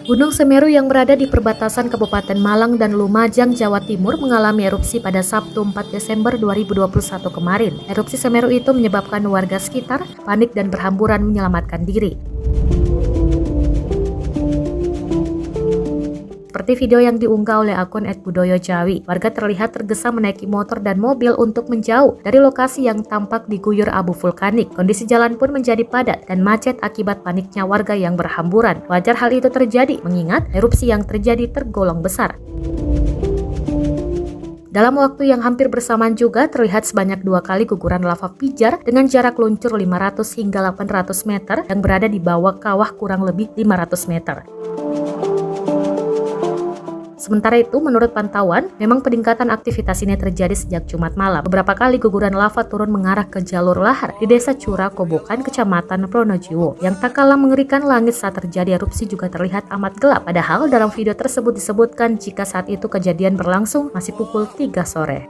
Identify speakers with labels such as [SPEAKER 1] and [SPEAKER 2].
[SPEAKER 1] Gunung Semeru yang berada di perbatasan Kabupaten Malang dan Lumajang, Jawa Timur mengalami erupsi pada Sabtu 4 Desember 2021 kemarin. Erupsi Semeru itu menyebabkan warga sekitar panik dan berhamburan menyelamatkan diri. Seperti video yang diunggah oleh akun @budoyojawi, warga terlihat tergesa menaiki motor dan mobil untuk menjauh dari lokasi yang tampak diguyur abu vulkanik. Kondisi jalan pun menjadi padat dan macet akibat paniknya warga yang berhamburan. Wajar hal itu terjadi, mengingat erupsi yang terjadi tergolong besar. Dalam waktu yang hampir bersamaan juga terlihat sebanyak 2 kali guguran lava pijar dengan jarak luncur 500 hingga 800 meter yang berada di bawah kawah kurang lebih 500 meter. Sementara itu, menurut pantauan, memang peningkatan aktivitas ini terjadi sejak Jumat malam. Beberapa kali guguran lava turun mengarah ke jalur lahar di Desa Cura Kobokan, Kecamatan Pronojiwo. Yang tak kalah mengerikan, langit saat terjadi erupsi juga terlihat amat gelap. Padahal dalam video tersebut disebutkan jika saat itu kejadian berlangsung masih pukul 3 sore.